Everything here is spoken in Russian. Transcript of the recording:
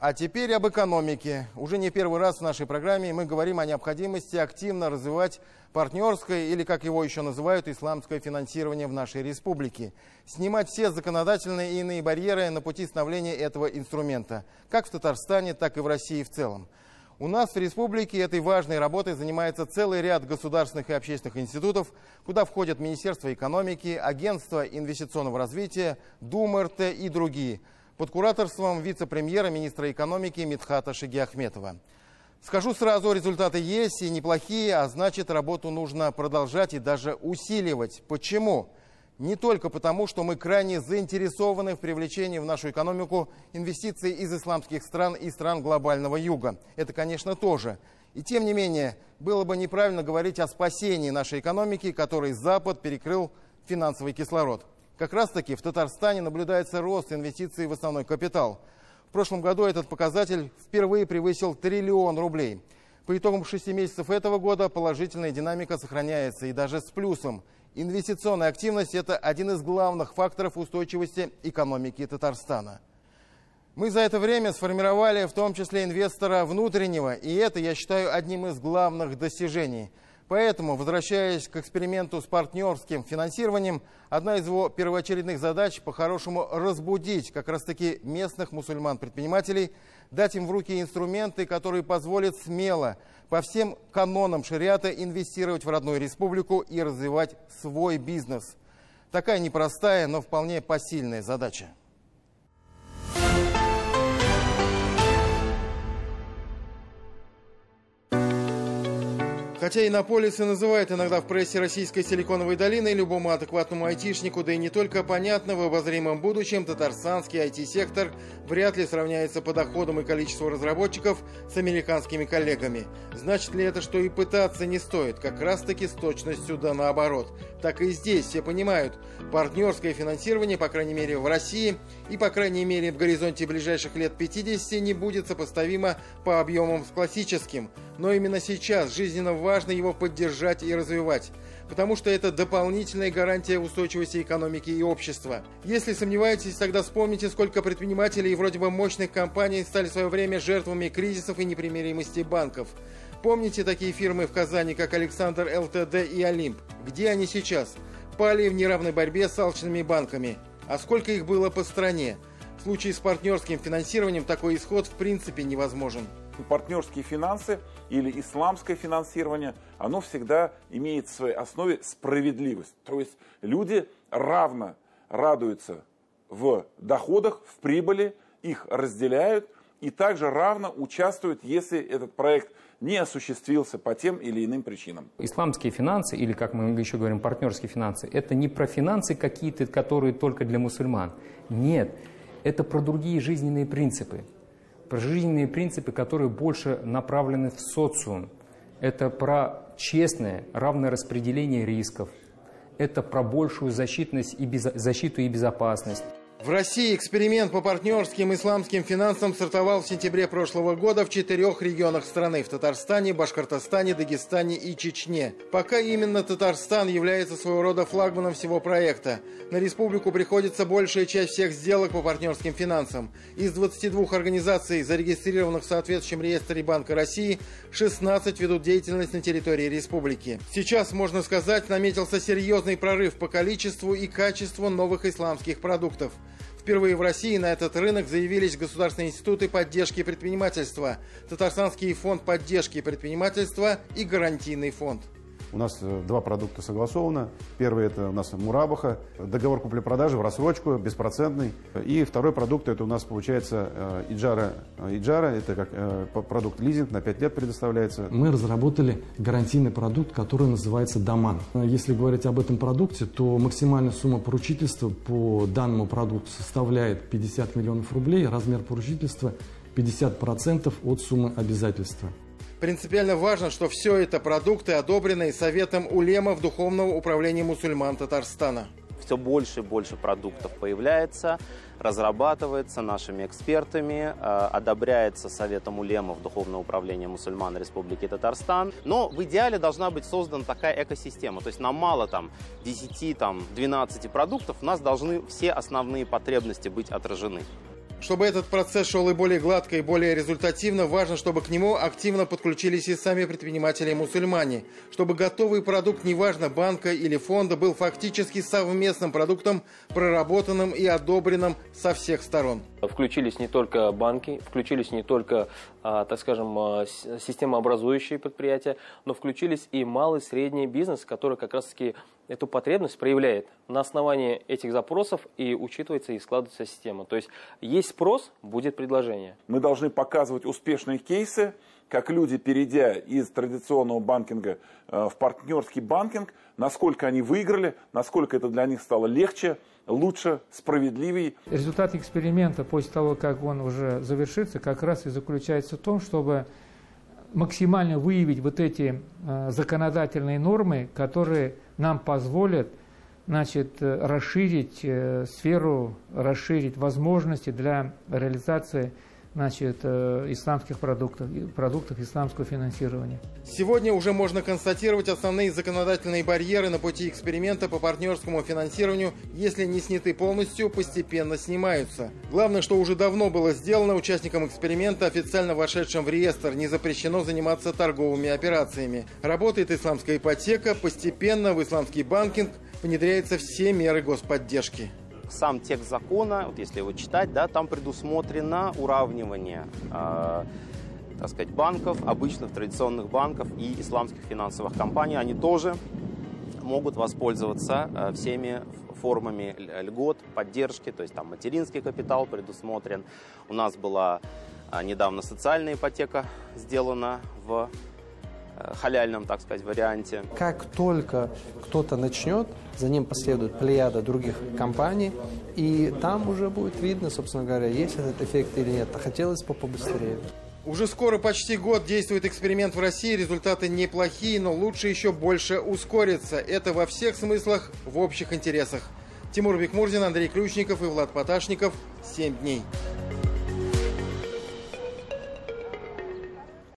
А теперь об экономике. Уже не первый раз в нашей программе мы говорим о необходимости активно развивать партнерское, или как его еще называют, исламское финансирование в нашей республике. Снимать все законодательные и иные барьеры на пути становления этого инструмента, как в Татарстане, так и в России в целом. У нас в республике этой важной работой занимается целый ряд государственных и общественных институтов, куда входят Министерство экономики, Агентство инвестиционного развития, ДумРТ и другие, под кураторством вице-премьера, министра экономики Мидхата Шигиахметова. Скажу сразу, результаты есть и неплохие, а значит, работу нужно продолжать и даже усиливать. Почему? Не только потому, что мы крайне заинтересованы в привлечении в нашу экономику инвестиций из исламских стран и стран глобального юга. Это, конечно, тоже. И тем не менее, было бы неправильно говорить о спасении нашей экономики, которой Запад перекрыл финансовый кислород. Как раз-таки в Татарстане наблюдается рост инвестиций в основной капитал. В прошлом году этот показатель впервые превысил 1 триллион рублей. По итогам 6 месяцев этого года положительная динамика сохраняется и даже с плюсом. Инвестиционная активность – это один из главных факторов устойчивости экономики Татарстана. Мы за это время сформировали в том числе инвестора внутреннего, и это, я считаю, одним из главных достижений. Поэтому, возвращаясь к эксперименту с партнерским финансированием, одна из его первоочередных задач – по-хорошему разбудить как раз-таки местных мусульман-предпринимателей, дать им в руки инструменты, которые позволят смело, по всем канонам шариата, инвестировать в родную республику и развивать свой бизнес. Такая непростая, но вполне посильная задача. Хотя иннополисы называют иногда в прессе российской силиконовой долиной, любому адекватному айтишнику, да и не только понятно, в обозримом будущем татарстанский IT-сектор вряд ли сравняется по доходам и количеству разработчиков с американскими коллегами. Значит ли это, что и пытаться не стоит? Как раз-таки с точностью да наоборот. Так и здесь все понимают, партнерское финансирование, по крайней мере в России и по крайней мере в горизонте ближайших лет 50, не будет сопоставимо по объемам с классическим. Но именно сейчас жизненно важно его поддержать и развивать, потому что это дополнительная гарантия устойчивости экономики и общества. Если сомневаетесь, тогда вспомните, сколько предпринимателей и вроде бы мощных компаний стали в свое время жертвами кризисов и непримиримости банков. Помните такие фирмы в Казани, как Александр ЛТД и Олимп? Где они сейчас? Пали в неравной борьбе с алчными банками. А сколько их было по стране? В случае с партнерским финансированием такой исход в принципе невозможен. Партнерские финансы или исламское финансирование, оно всегда имеет в своей основе справедливость. То есть люди равно радуются в доходах, в прибыли, их разделяют и также равно участвуют, если этот проект не осуществился по тем или иным причинам. Исламские финансы, или как мы еще говорим, партнерские финансы, это не про финансы какие-то, которые только для мусульман. Нет, это про другие жизненные принципы. Про жизненные принципы, которые больше направлены в социум. Это про честное, равное распределение рисков. Это про большую защиту и безопасность. В России эксперимент по партнерским исламским финансам стартовал в сентябре прошлого года в 4 регионах страны – в Татарстане, Башкортостане, Дагестане и Чечне. Пока именно Татарстан является своего рода флагманом всего проекта. На республику приходится большая часть всех сделок по партнерским финансам. Из 22 организаций, зарегистрированных в соответствующем реестре Банка России, 16 ведут деятельность на территории республики. Сейчас, можно сказать, наметился серьезный прорыв по количеству и качеству новых исламских продуктов. Впервые в России на этот рынок заявились государственные институты поддержки предпринимательства, Татарстанский фонд поддержки предпринимательства и гарантийный фонд. У нас 2 продукта согласовано. Первый – это у нас Мурабаха, договор купли-продажи в рассрочку, беспроцентный. И второй продукт – это у нас получается Иджара. Иджара – это как продукт лизинг, на 5 лет предоставляется. Мы разработали гарантийный продукт, который называется Даман. Если говорить об этом продукте, то максимальная сумма поручительства по данному продукту составляет 50 миллионов рублей, размер поручительства 50% от суммы обязательства. Принципиально важно, что все это продукты, одобренные Советом улемов Духовного управления мусульман Татарстана. Все больше и больше продуктов появляется, разрабатывается нашими экспертами, одобряется Советом улемов Духовного управления мусульман Республики Татарстан. Но в идеале должна быть создана такая экосистема. То есть нам мало 10-12 продуктов, у нас должны все основные потребности быть отражены. Чтобы этот процесс шел и более гладко, и более результативно, важно, чтобы к нему активно подключились и сами предприниматели-мусульмане. Чтобы готовый продукт, неважно, банка или фонда, был фактически совместным продуктом, проработанным и одобренным со всех сторон. Включились не только банки, включились не только, так скажем, системообразующие предприятия, но включились и малый и средний бизнес, который как раз-таки эту потребность проявляет на основании этих запросов и учитывается и складывается система. То есть есть спрос, будет предложение. Мы должны показывать успешные кейсы, как люди, перейдя из традиционного банкинга в партнерский банкинг, насколько они выиграли, насколько это для них стало легче, лучше, справедливее. Результат эксперимента после того, как он уже завершится, как раз и заключается в том, чтобы максимально выявить вот эти законодательные нормы, которые нам позволят, значит, расширить сферу, расширить возможности для реализации, значит, исламских продуктов исламского финансирования. Сегодня уже можно констатировать, основные законодательные барьеры на пути эксперимента по партнерскому финансированию, если не сняты полностью, постепенно снимаются. Главное, что уже давно было сделано, участникам эксперимента, официально вошедшим в реестр, не запрещено заниматься торговыми операциями. Работает исламская ипотека, постепенно в исламский банкинг внедряются все меры господдержки. Сам текст закона, вот если его читать, да, там предусмотрено уравнивание так сказать, банков, обычных традиционных банков и исламских финансовых компаний. Они тоже могут воспользоваться всеми формами льгот, поддержки, то есть там материнский капитал предусмотрен. У нас была недавно социальная ипотека сделана в халяльном, так сказать, варианте. Как только кто-то начнет, за ним последует плеяда других компаний, и там уже будет видно, собственно говоря, есть этот эффект или нет. Хотелось бы побыстрее. Уже скоро почти год действует эксперимент в России, результаты неплохие, но лучше еще больше ускориться. Это во всех смыслах в общих интересах. Тимур Бекмурзин, Андрей Ключников и Влад Поташников. 7 дней.